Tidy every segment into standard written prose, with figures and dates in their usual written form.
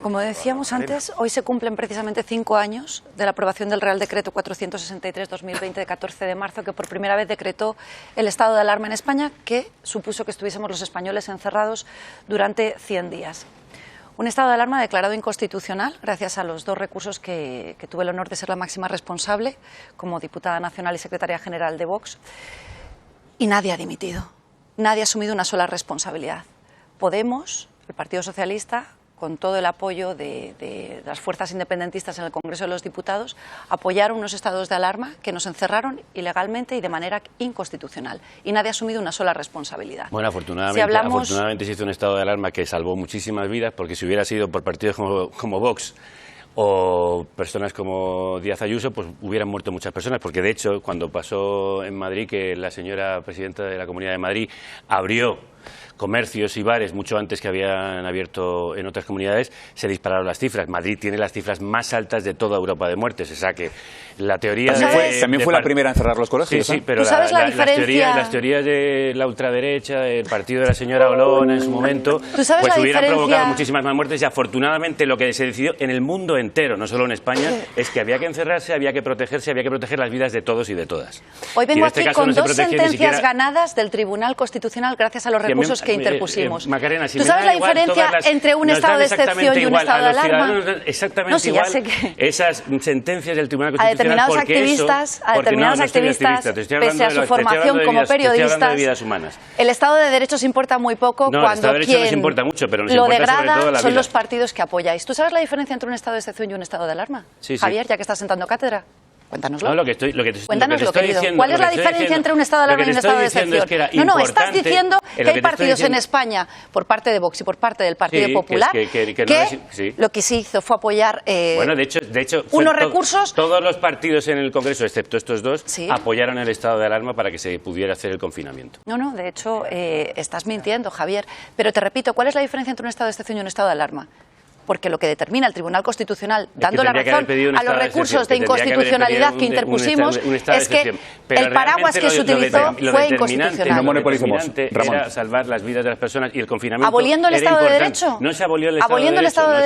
Como decíamos antes, hoy se cumplen precisamente 5 años de la aprobación del Real Decreto 463/2020 de 14 de marzo, que por primera vez decretó el estado de alarma en España, que supuso que estuviésemos los españoles encerrados durante 100 días. Un estado de alarma declarado inconstitucional gracias a los 2 recursos que tuve el honor de ser la máxima responsable como diputada nacional y secretaria general de Vox. Y nadie ha dimitido, nadie ha asumido una sola responsabilidad. Podemos, el Partido Socialista, con todo el apoyo de las fuerzas independentistas en el Congreso de los Diputados, apoyaron unos estados de alarma que nos encerraron ilegalmente y de manera inconstitucional. Y nadie ha asumido una sola responsabilidad. Bueno, afortunadamente se hizo un estado de alarma que salvó muchísimas vidas, porque si hubiera sido por partidos como Vox o personas como Díaz Ayuso, pues hubieran muerto muchas personas, porque de hecho, cuando pasó en Madrid que la señora presidenta de la Comunidad de Madrid abrió comercios y bares mucho antes que habían abierto en otras comunidades, se dispararon las cifras. Madrid tiene las cifras más altas de toda Europa de muertes, o sea que la teoría... ¿También fue la primera en cerrar los colegios? Sí, pero las teorías de la ultraderecha, el partido de la señora Olona en su momento, pues hubieran provocado muchísimas más muertes, y afortunadamente lo que se decidió en el mundo entero, no solo en España, es que había que encerrarse, había que protegerse, había que proteger las vidas de todos y de todas. Hoy vengo aquí con 2 sentencias ganadas del Tribunal Constitucional gracias a los recursos que interpusimos. Macarena, si ¿tú sabes la diferencia entre un estado de excepción y un estado de alarma? Exactamente igual esas sentencias del Tribunal Constitucional. A determinados activistas, pese a su formación como periodistas, el Estado de Derecho os importa muy poco cuando quien lo degrada son los partidos que apoyáis. ¿Tú sabes la diferencia entre un estado de excepción y un estado de alarma? Sí. Javier, ya que estás sentando cátedra. Cuéntanoslo. No, Cuéntanoslo, querido. ¿Cuál es la diferencia entre un estado de alarma y un estado de excepción? No, estás diciendo que hay partidos en España, por parte de Vox y por parte del Partido Popular, que lo que se hizo fue apoyar bueno, de hecho unos recursos... Todos los partidos en el Congreso, excepto estos 2, apoyaron el estado de alarma para que se pudiera hacer el confinamiento. No, de hecho, estás mintiendo, Javier. Pero te repito, ¿cuál es la diferencia entre un estado de excepción y un estado de alarma? Porque lo que determina el Tribunal Constitucional, dando la razón a los recursos de inconstitucionalidad que interpusimos, es que el paraguas que se utilizó fue inconstitucional. No monopolicemos, Ramón. Era salvar las vidas de las personas, y el confinamiento ¿aboliendo el Estado de Derecho? No se abolió el Estado de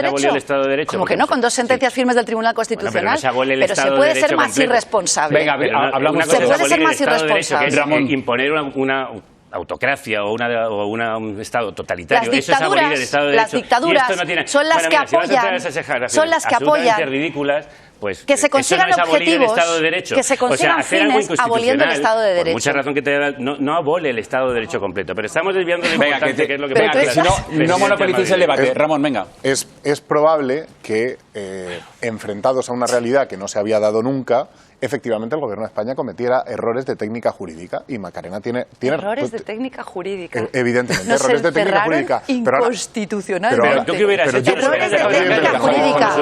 Derecho. Como que no, con 2 sentencias firmes del Tribunal Constitucional. Pero se puede ser más irresponsable. Venga, hablamos se puede ser más irresponsable. Imponer una autocracia o un Estado totalitario. Eso es abolir el Estado de Derecho. Las dictaduras son las que apoyan, ridículas, pues que se consigan objetivos, que se consigan fines aboliendo el Estado de Derecho. Por mucha razón que te da, no abole el Estado de Derecho completo, pero estamos desviando de importante, que es lo que no monopolicéis el debate. Ramón, venga. Es probable que, enfrentados a una realidad que no se había dado nunca, efectivamente el Gobierno de España cometiera errores de técnica jurídica, y Macarena tiene errores de técnica jurídica. Evidentemente, errores de técnica jurídica. Inconstitucionalmente. Pero ¿tú qué hubieras hecho? Errores de técnica jurídica.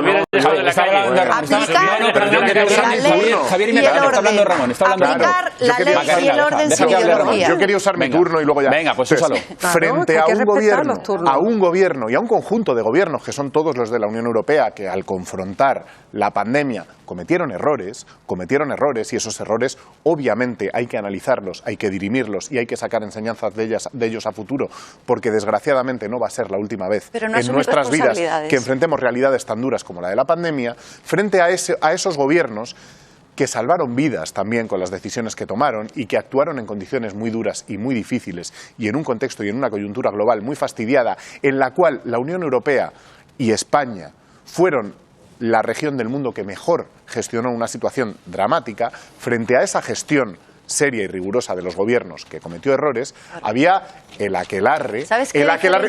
Aplicar la ley y el orden sin ideología. Yo quería usar mi turno y luego ya. Venga, pues úsalo. Frente a un gobierno y a un conjunto de gobiernos, que son todos los de la Unión Europea, que al confrontar la pandemia cometieron errores, y esos errores obviamente hay que analizarlos, hay que dirimirlos y hay que sacar enseñanzas de ellos a futuro, porque desgraciadamente no va a ser la última vez en nuestras vidas que enfrentemos realidades tan duras como la de la pandemia, frente a esos gobiernos que salvaron vidas también con las decisiones que tomaron y que actuaron en condiciones muy duras y muy difíciles, y en un contexto y en una coyuntura global muy fastidiada, en la cual la Unión Europea y España fueron la región del mundo que mejor gestionó una situación dramática. Frente a esa gestión seria y rigurosa de los gobiernos que cometió errores, había el aquelarre.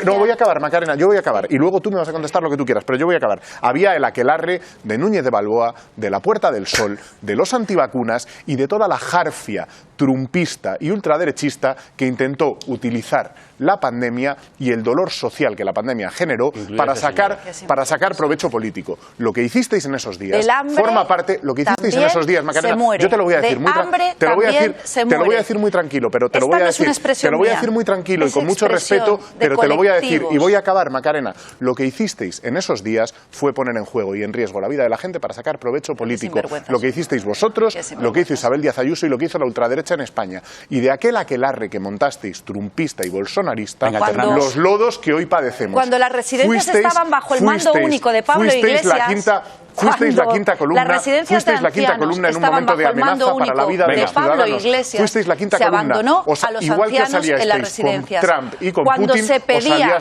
No, voy a acabar, Macarena, yo voy a acabar. Y luego tú me vas a contestar lo que tú quieras, pero yo voy a acabar. Había el aquelarre de Núñez de Balboa, de la Puerta del Sol, de los antivacunas y de toda la jarfia trumpista y ultraderechista que intentó utilizar la pandemia y el dolor social que la pandemia generó para sacar provecho político. Lo que hicisteis en esos días forma parte, lo que hicisteis en esos días, Macarena, yo te lo voy a decir muy tranquilo, pero te lo voy a decir muy tranquilo y con mucho respeto, pero te lo voy a decir y voy a acabar, Macarena. Lo que hicisteis en esos días fue poner en juego y en riesgo la vida de la gente para sacar provecho político. Lo que hicisteis vosotros, lo que hizo Isabel Díaz Ayuso y lo que hizo la ultraderecha derecha en España y de aquel aquelarre que montasteis, trumpista y bolsonarista, Venga, los lodos que hoy padecemos. Cuando las residencias estaban bajo el mando único de Pablo Iglesias... Fuisteis la quinta columna, fuisteis la quinta columna en un momento de amenaza para la vida de los ciudadanos. Fuisteis la quinta columna. Abandonó a los igual que ancianos en las residencias. Con Trump y con Cuando Putin, se pedía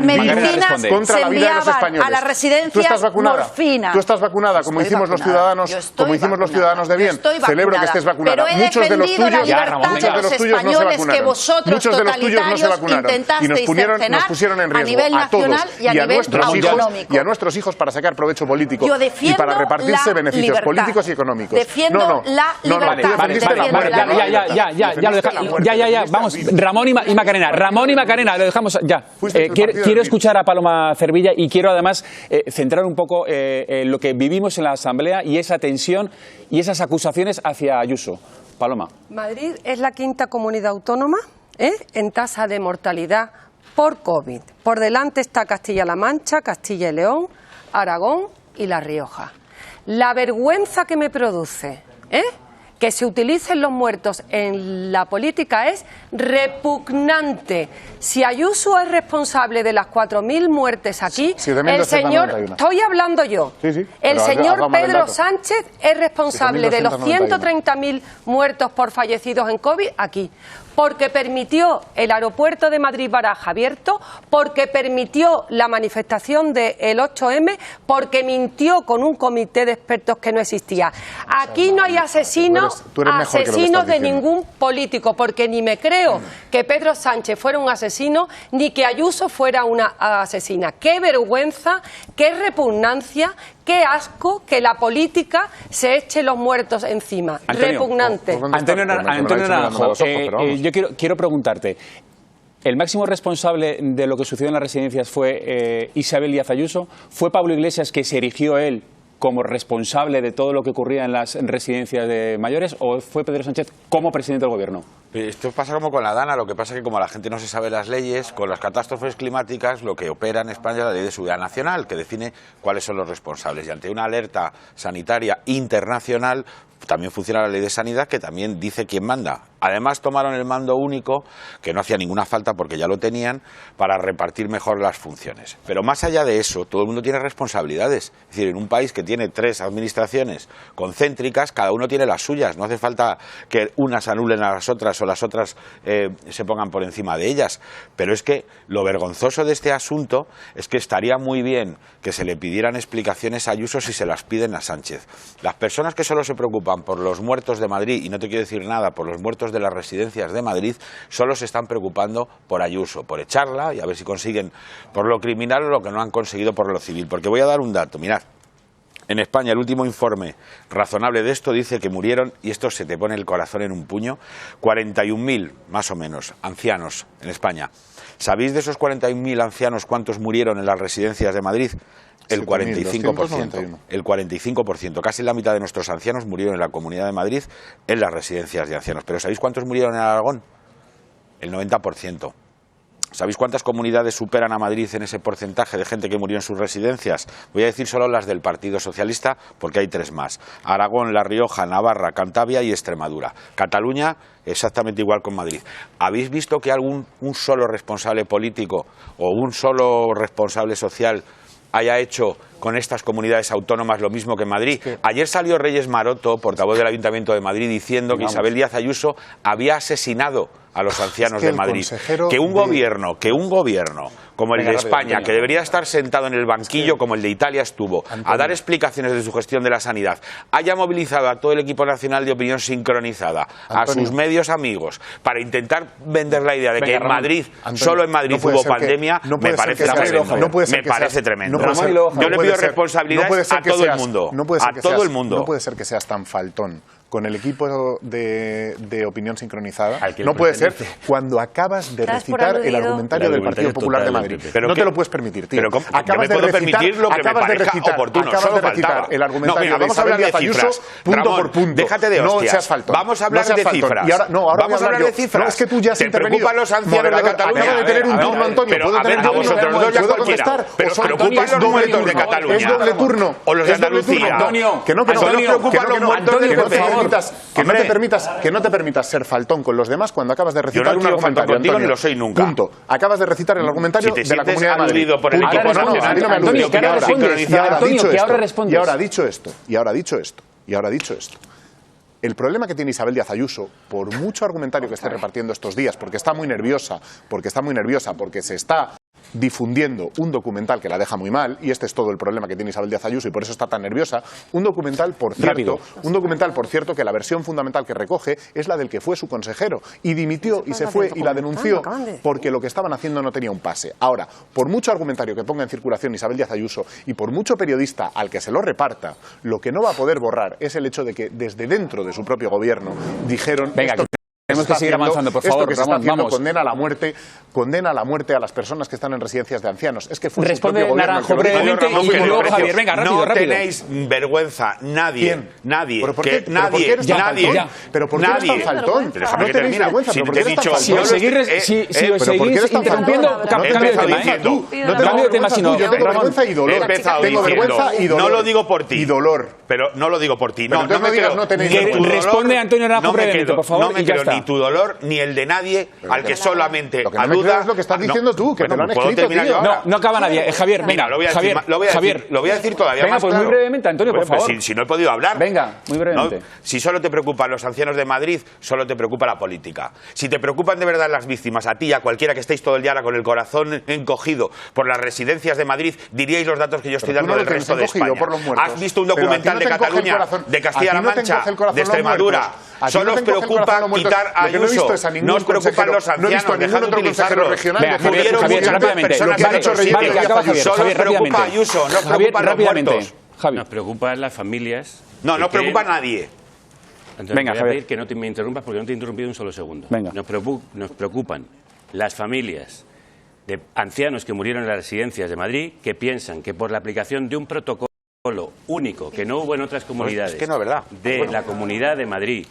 medicinas contra la vida de los españoles. A las residencias ¿Tú estás vacunada? morfina. ¿Tú estás vacunada como hicimos los ciudadanos de bien? Celebro que estés vacunada. Pero he defendido la libertad de los españoles que vosotros totalitarios intentasteis cercenar a nivel nacional y a nivel autonómico. Y a nuestros hijos para sacar provecho político y para repartirse beneficios políticos y económicos. Defiendo la libertad. Ya, vamos, Ramón y Macarena. Ramón y Macarena, lo dejamos ya. Quiero escuchar a Paloma Cervilla y quiero además centrar un poco lo que vivimos en la Asamblea y esa tensión y esas acusaciones hacia Ayuso. Paloma. Madrid es la quinta comunidad autónoma en tasa de mortalidad por COVID. Por delante está Castilla-La Mancha, Castilla y León, Aragón y La Rioja. La vergüenza que me produce que se utilicen los muertos en la política es repugnante. Si Ayuso es responsable de las 4.000 muertes aquí, el señor, estoy hablando yo, el señor Pedro Sánchez es responsable de los 130.000 muertos por fallecidos en COVID aquí, porque permitió el aeropuerto de Madrid-Baraja abierto, porque permitió la manifestación del 8M, porque mintió con un comité de expertos que no existía. Aquí no hay asesinos de ningún político, porque ni me creo que Pedro Sánchez fuera un asesino, ni que Ayuso fuera una asesina. ¡Qué vergüenza, qué repugnancia, qué asco que la política se eche los muertos encima! Repugnante. Antonio Naranjo, yo quiero preguntarte, ¿el máximo responsable de lo que sucedió en las residencias fue Isabel Díaz Ayuso? ¿Fue Pablo Iglesias que se erigió él como responsable de todo lo que ocurría en las residencias de mayores, o fue Pedro Sánchez como presidente del gobierno? Esto pasa como con la DANA, lo que pasa es que como la gente no se sabe las leyes, con las catástrofes climáticas lo que opera en España es la Ley de Seguridad Nacional, que define cuáles son los responsables. Y ante una alerta sanitaria internacional también funciona la Ley de Sanidad, que también dice quién manda. Además tomaron el mando único, que no hacía ninguna falta porque ya lo tenían, para repartir mejor las funciones. Pero más allá de eso, todo el mundo tiene responsabilidades. Es decir, en un país que tiene 3 administraciones concéntricas, cada uno tiene las suyas. No hace falta que unas anulen a las otras o las otras se pongan por encima de ellas. Pero es que lo vergonzoso de este asunto es que estaría muy bien que se le pidieran explicaciones a Ayuso si se las piden a Sánchez. Las personas que solo se preocupan por los muertos de Madrid, y no te quiero decir nada, por los muertos de las residencias de Madrid, solo se están preocupando por Ayuso, por echarla y a ver si consiguen por lo criminal lo que no han conseguido por lo civil. Porque voy a dar un dato, mirad. En España el último informe razonable de esto dice que murieron, y esto se te pone el corazón en un puño, 41.000 más o menos ancianos en España. ¿Sabéis de esos 41.000 ancianos cuántos murieron en las residencias de Madrid? El 45%. El 45%. Casi la mitad de nuestros ancianos murieron en la Comunidad de Madrid en las residencias de ancianos. ¿Pero sabéis cuántos murieron en Aragón? El 90%. ¿Sabéis cuántas comunidades superan a Madrid en ese porcentaje de gente que murió en sus residencias? Voy a decir solo las del Partido Socialista, porque hay 3 más. Aragón, La Rioja, Navarra, Cantabria y Extremadura. Cataluña, exactamente igual con Madrid. ¿Habéis visto que un solo responsable político o un solo responsable social haya hecho con estas comunidades autónomas lo mismo que Madrid? Ayer salió Reyes Maroto, portavoz del Ayuntamiento de Madrid, diciendo que Isabel Díaz Ayuso había asesinado a los ancianos de Madrid. Que un gobierno como el de España, que debería estar sentado en el banquillo como el de Italia estuvo, a dar explicaciones de su gestión de la sanidad, haya movilizado a todo el equipo nacional de opinión sincronizada, a sus medios amigos, para intentar vender la idea de que en Madrid, solo en Madrid hubo pandemia, me parece tremendo. Yo le pido responsabilidades a todo el mundo. No puede ser que seas tan faltón con el equipo de opinión sincronizada. No puede ser cuando acabas de recitar el argumentario del Partido Popular de Madrid. No te lo puedes permitir, tío. Acabas de recitar el argumentario de Isabel Díaz Ayuso punto por punto. Déjate de hostias. No seas faltón. Vamos a hablar de cifras. Vamos a hablar de cifras. No, es que tú ya has intervenido. ¿Te preocupan los ancianos de Cataluña? Acaba de tener un turno, Antonio. Pero a ver, a vosotros dos ya cualquiera. Pero ¿preocupan los muertos de Cataluña? Es doble turno. O los de Andalucía. Antonio, que no. ¿Preocupan los muertos de Cataluña? no te permitas ser faltón con los demás cuando acabas de recitar un argumentario. Contigo ni lo soy nunca. Punto. Acabas de recitar el argumentario de la Comunidad de Madrid. Por el equipo nacional. Y ahora dicho esto, el problema que tiene Isabel Díaz Ayuso, por mucho argumentario que esté repartiendo estos días, porque está muy nerviosa, porque se está difundiendo un documental que la deja muy mal, y este es todo el problema que tiene Isabel Díaz Ayuso y por eso está tan nerviosa, un documental, por cierto, que la versión fundamental que recoge es la del que fue su consejero, y dimitió y se fue y la denunció porque lo que estaban haciendo no tenía un pase. Ahora, por mucho argumentario que ponga en circulación Isabel Díaz Ayuso y por mucho periodista al que se lo reparta, lo que no va a poder borrar es el hecho de que desde dentro de su propio gobierno dijeron... Tenemos que seguir avanzando, por favor, Ramón, vamos. Condena a la muerte a las personas que están en residencias de ancianos. Es que fue Responde Naranjo brevemente y luego Javier. Venga, rápido. No tenéis vergüenza, nadie. ¿Quién? Nadie. ¿Pero por qué eres tan faltón? ¿Pero por qué eres tan faltón? Déjame que termine. Si os seguís interrumpiendo, cambio de tema. Cambio de tema, si no. Yo tengo vergüenza y dolor. Tengo vergüenza y dolor. No lo digo por ti. Y dolor. Pero no lo digo por ti. No me digas no tenéis vergüenza. Responde Antonio Naranjo brevemente, por favor, y ya está. Ni tu dolor ni el de nadie al que solamente lo que no me aluda. es lo que estás diciendo tú, que te lo han escrito, tío. No acaba nadie. Javier, venga, lo voy a decir todavía venga, más pues claro. muy brevemente, Antonio, por favor. Si no he podido hablar. Venga, muy brevemente. Si solo te preocupan los ancianos de Madrid, solo te preocupa la política. Si te preocupan de verdad las víctimas, a ti, a cualquiera que estéis todo el día ahora con el corazón encogido por las residencias de Madrid, diríais los datos que yo estoy dando del resto de España. ¿Has visto un documental de Cataluña, de Castilla-La Mancha, de Extremadura? Solo os preocupa quitar a Ayuso. No os preocupan los ancianos, dejad de utilizarlos. Murieron muchas personas que han hecho reír. Solo os preocupa Ayuso, no os preocupan los muertos. Nos preocupan las familias. No os preocupa a nadie. Entonces, venga, voy a pedir que no me interrumpas porque no te he interrumpido un solo segundo. Venga. Nos preocupan las familias de ancianos que murieron en las residencias de Madrid, que piensan que por la aplicación de un protocolo único que no hubo en otras comunidades, es que no es verdad. de la Comunidad de Madrid,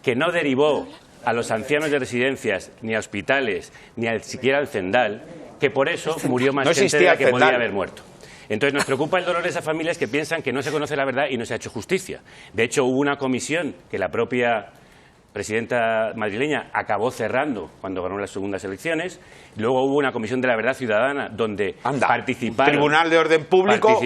que no derivó a los ancianos de residencias, ni a hospitales, ni siquiera al Cendal, que por eso murió más gente de la que podía haber muerto. Entonces nos preocupa el dolor de esas familias que piensan que no se conoce la verdad y no se ha hecho justicia. De hecho, hubo una comisión que la propia presidenta madrileña acabó cerrando cuando ganó las segundas elecciones. Luego hubo una comisión de la verdad ciudadana donde participaron... Tribunal de Orden Público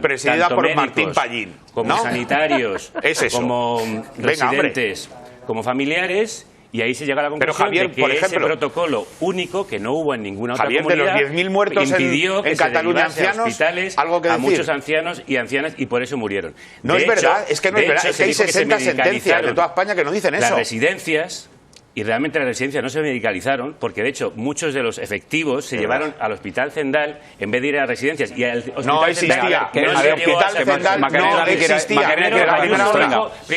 presidida por médicos, Martín Pallín. Como sanitarios, como residentes, como familiares... Y ahí se llega a la conclusión de que ese protocolo único, que no hubo en ninguna otra comunidad, de los 10.000 muertos impidió que en Cataluña se derivase a hospitales a muchos ancianos y ancianas, y por eso murieron. No es verdad, es que no es verdad. Es que hay 60 sentencias de toda España que no dicen eso. Las residencias... Y realmente las residencias no se medicalizaron porque, de hecho, muchos de los efectivos se llevaron al Hospital Cendal en vez de ir a las residencias. Y al Hospital no existía. No existía.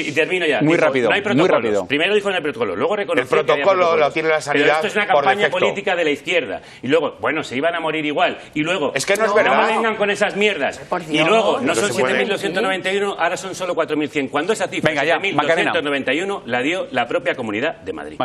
Y termino ya. Muy rápido. No hay protocolos. Primero dijo en el protocolo, luego reconoció el protocolo lo tiene la sanidad. Pero esto es una campaña política de la izquierda. Y luego, bueno, se iban a morir igual. Y luego, es que no es verdad. No me vengan con esas mierdas. Y luego, no son 7.291, ahora son solo 4.100. Cuando esa cifra, 7.291, la dio la propia Comunidad de Madrid.